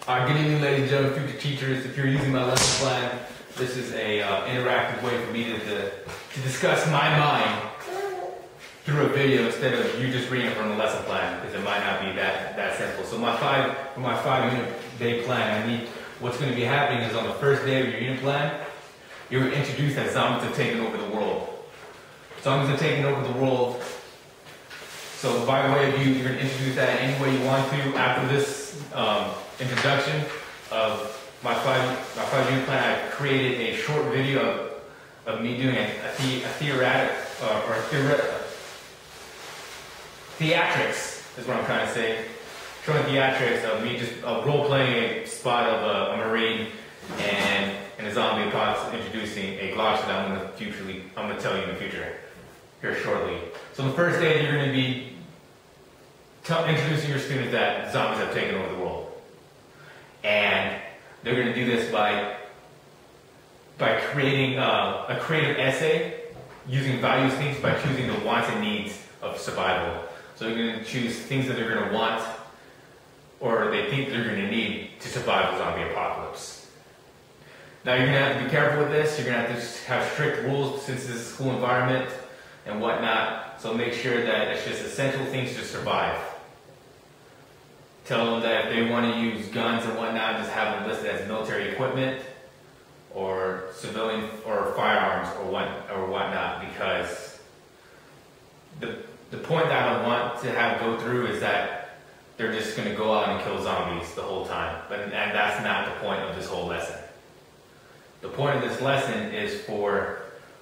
Good evening, ladies and gentlemen, future teachers. If you're using my lesson plan, this is a interactive way for me to discuss my mind through a video instead of you just reading from the lesson plan, because it might not be that simple. So my five unit day plan, what's going to be happening is on the first day of your unit plan, you're introduced that zombies have taken over the world. Zombies have taken over the world. So by the way of you're going to introduce that any way you want to. After this introduction of my five unit plan, I created a short video of me doing a theatrics is what I'm trying to say. Showing theatrics of me just role-playing a spot of a Marine and a zombie apocalypse, introducing a Glock that I'm going to tell you in the future here shortly. So the first day you're going to be introducing your students that zombies have taken over the world. And they're going to do this by creating a creative essay using value things by choosing the wants and needs of survival. So they're going to choose things that they're going to want or they think they're going to need to survive the zombie apocalypse. Now you're going to have to be careful with this. You're going to have to have strict rules since this is a school environment and whatnot. So make sure that it's just essential things to survive. Tell them that if they want to use guns and whatnot, just have them listed as military equipment or civilian or firearms or whatnot, because the point that I don't want to have go through is that they're just going to go out and kill zombies the whole time. And that's not the point of this whole lesson. The point of this lesson is for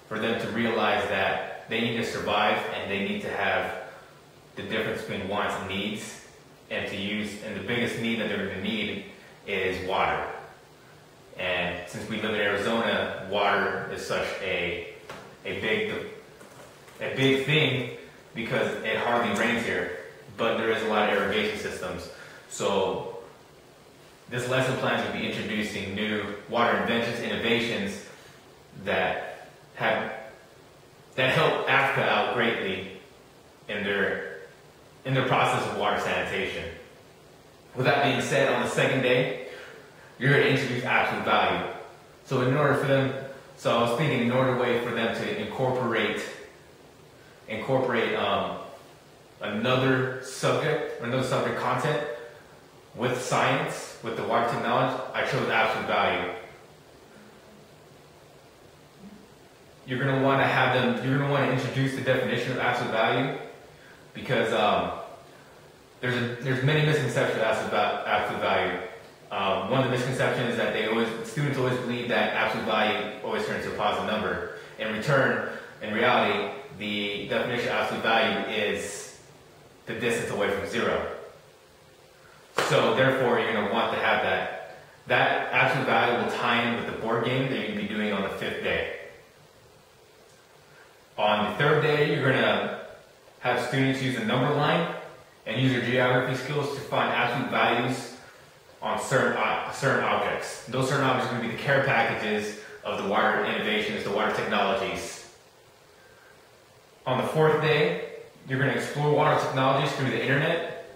them to realize that they need to survive and they need to have the difference between wants and needs. And the biggest need that they're going to need is water. And since we live in Arizona, water is such a big thing because it hardly rains here, but there is a lot of irrigation systems. So this lesson plan will be introducing new water inventions, innovations that help Africa out greatly in their process of water sanitation. With that being said, on the second day, you're going to introduce absolute value. So I was thinking in order for them to incorporate another subject content with science, with the water technology, I chose absolute value. You're going to want to introduce the definition of absolute value, because there's many misconceptions about absolute value. One of the misconceptions is that students always believe that absolute value always turns to a positive number. In reality, the definition of absolute value is the distance away from zero. So therefore, you're going to want to have that. That absolute value will tie in with the board game that you're going to be doing on the fifth day. On the third day, you're going to have students use a number line and use their geography skills to find absolute values on certain objects. Those certain objects are going to be the care packages of the water innovations, the water technologies. On the fourth day, you're going to explore water technologies through the internet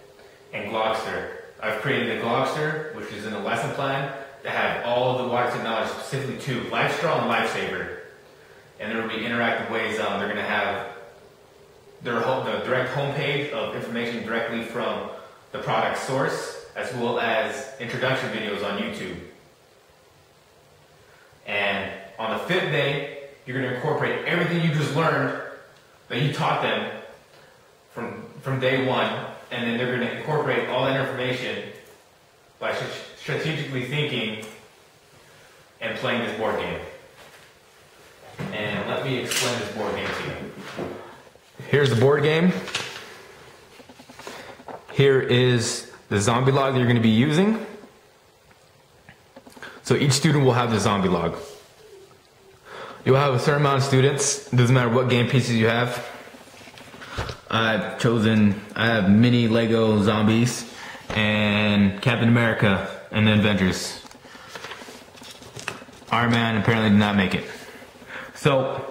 and Glogster. I've created a Glogster, which is in the lesson plan, to have all of the water technologies, specifically two, LifeStraw and Lifesaver. And there will be interactive ways. They're going to have the direct homepage of information directly from the product source, as well as introduction videos on YouTube. And on the fifth day, you're going to incorporate everything you just learned that you taught them from day one, and then they're going to incorporate all that information by strategically thinking and playing this board game. And let me explain this board game to you. Here's the board game. Here is the zombie log that you're going to be using. So each student will have the zombie log. You'll have a certain amount of students. It doesn't matter what game pieces you have. I have mini Lego zombies and Captain America and the Avengers. Iron Man apparently did not make it. So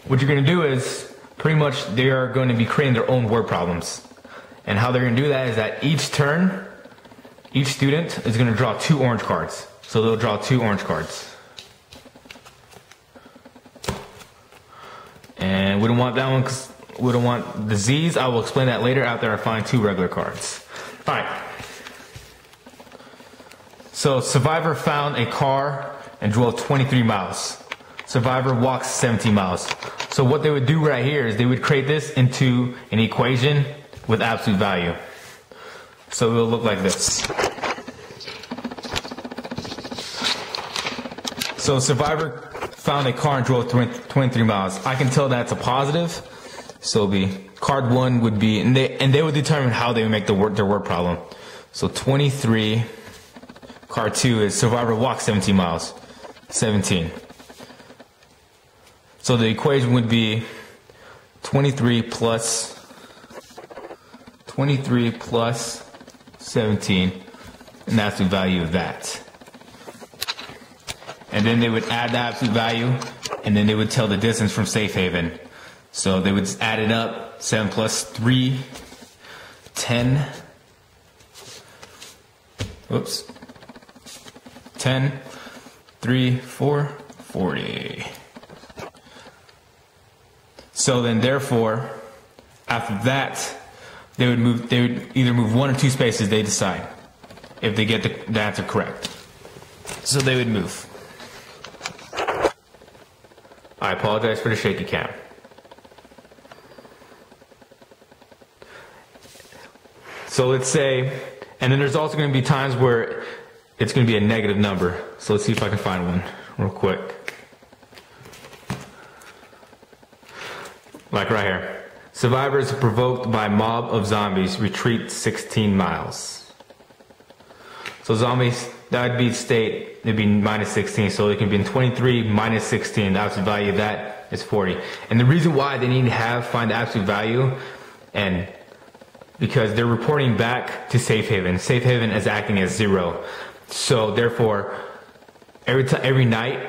what you're going to do is pretty much they are going to be creating their own word problems. And how they're going to do that is that each turn each student is going to draw 2 orange cards. So they'll draw 2 orange cards. And we don't want that one because we don't want the Z's. I will explain that later after I find 2 regular cards. Alright. So Survivor found a car and drove 23 miles. Survivor walks 17 miles. So what they would do right here is they would create this into an equation with absolute value. So it will look like this. So Survivor found a car and drove 23 miles. I can tell that's a positive. So it'll be card 1 would be, and they would determine how they would make their word problem. So 23, card 2 is Survivor walks 17 miles. 17. So the equation would be 23 plus 17, and that's the value of that. And then they would add the absolute value, and then they would tell the distance from Safe Haven. So they would add it up, 7 plus 3, 10. Whoops. 10, 3, 4, 40. So then therefore, after that, they would either move 1 or 2 spaces, they decide, if they get the answer correct. So they would move. I apologize for the shaky cam. So let's say, and then there's also going to be times where it's going to be a negative number. So let's see if I can find one real quick. Like right here. Survivors provoked by mob of zombies retreat 16 miles. So zombies, that would be state, it'd be minus 16. So it can be in 23 minus 16. The absolute value of that is 40. And the reason why they need to find the absolute value, and because they're reporting back to Safe Haven. Safe Haven is acting as 0. So therefore, every night,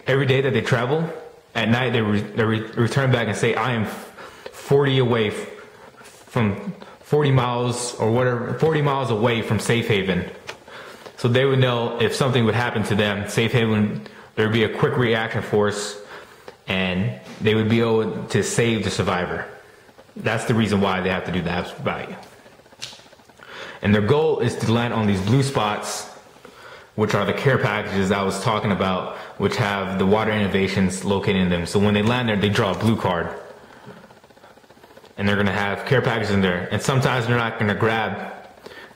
every day that they travel, at night they return back and say, I am 40 away from 40 miles or whatever, 40 miles away from Safe Haven. So they would know if something would happen to them, Safe Haven, there would be a quick reaction force and they would be able to save the survivor. That's the reason why they have to do the absolute value. And their goal is to land on these blue spots, which are the care packages I was talking about, which have the water innovations located in them. So when they land there, they draw a blue card. And they're going to have care packages in there. And sometimes they're not going to grab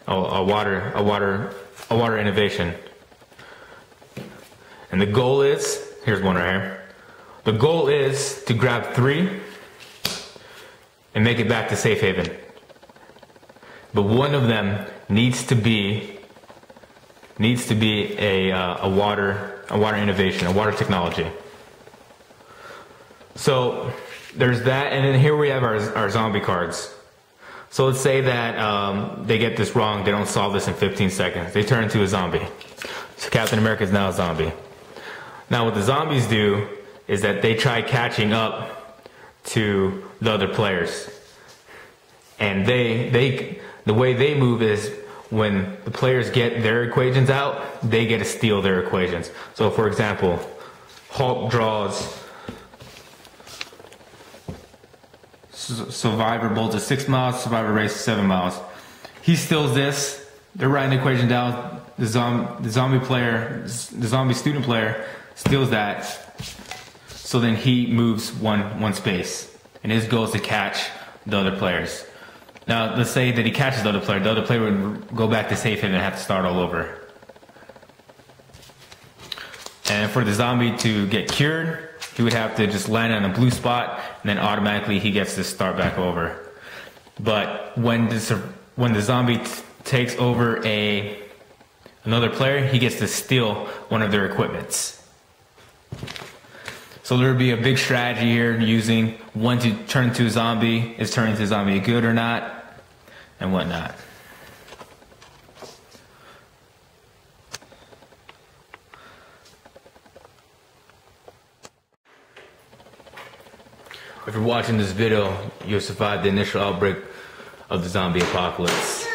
a water innovation. And the goal is, here's one right here. The goal is to grab 3 and make it back to Safe Haven. But one of them needs to be a water innovation, a water technology. So there's that, and then here we have our zombie cards. So let's say that they get this wrong, they don't solve this in 15 seconds. They turn into a zombie. So Captain America is now a zombie. Now what the zombies do is that they try catching up to the other players. And the way they move is when the players get their equations out, they get to steal their equations. So for example, Hulk draws Survivor bolts 6 miles, Survivor races 7 miles. He steals this, they're writing the equation down, the zombie student player steals that, so then he moves one space, and his goal is to catch the other players. Now, let's say that he catches the other player would go back to Safe Haven and have to start all over. And for the zombie to get cured, he would have to just land on a blue spot, and then automatically he gets to start back over. But when the zombie takes over another player, he gets to steal one of their equipments. So there would be a big strategy here using when to turn into a zombie, is turning into a zombie good or not, and whatnot. If you're watching this video, you'll survive the initial outbreak of the zombie apocalypse.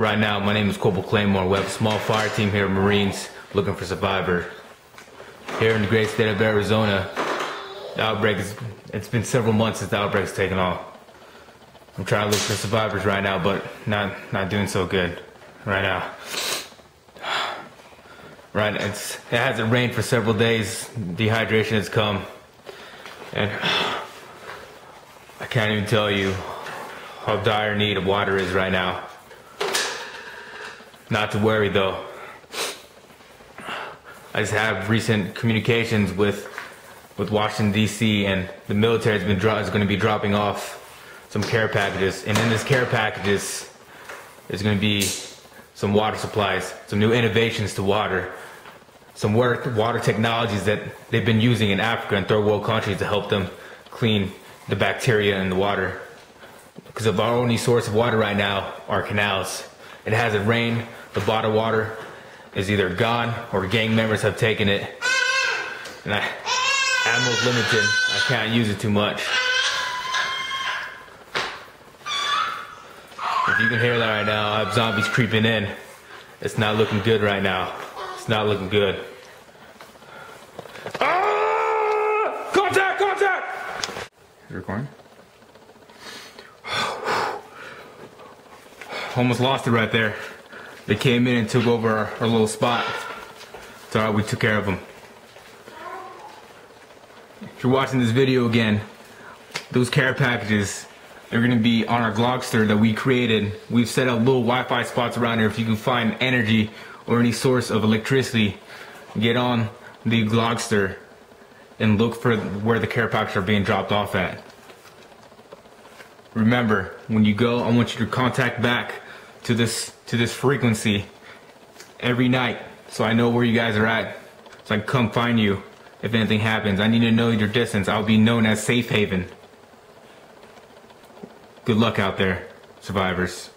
Right now, my name is Corporal Claymore. We have a small fire team here at Marines looking for survivors. Here in the great state of Arizona, the outbreak it's been several months since the outbreak's taken off. I'm trying to look for survivors right now, but not doing so good right now. Right, it hasn't rained for several days. Dehydration has come, and I can't even tell you how dire need of water is right now. Not to worry though. I just have recent communications with Washington D.C. and the military is going to be dropping off some care packages, and in this care packages there's going to be some water supplies, some new innovations to water, some water technologies that they've been using in Africa and third world countries to help them clean the bacteria in the water. Because of our only source of water right now are canals. It hasn't rained, the bottled water is either gone or gang members have taken it. And ammo's limited, I can't use it too much. If you can hear that right now, I have zombies creeping in. It's not looking good right now. It's not looking good. Ah! Contact! Contact! Is it recording? Almost lost it right there. They came in and took over our little spot. It's alright, we took care of them. If you're watching this video again, those care packages, they're going to be on our Glogster that we created. We've set up little Wi-Fi spots around here. If you can find energy or any source of electricity, get on the Glogster and look for where the care packages are being dropped off at. Remember, when you go, I want you to contact back to this frequency every night, so I know where you guys are at, so I can come find you if anything happens. I need to know your distance. I'll be known as Safe Haven. Good luck out there, survivors.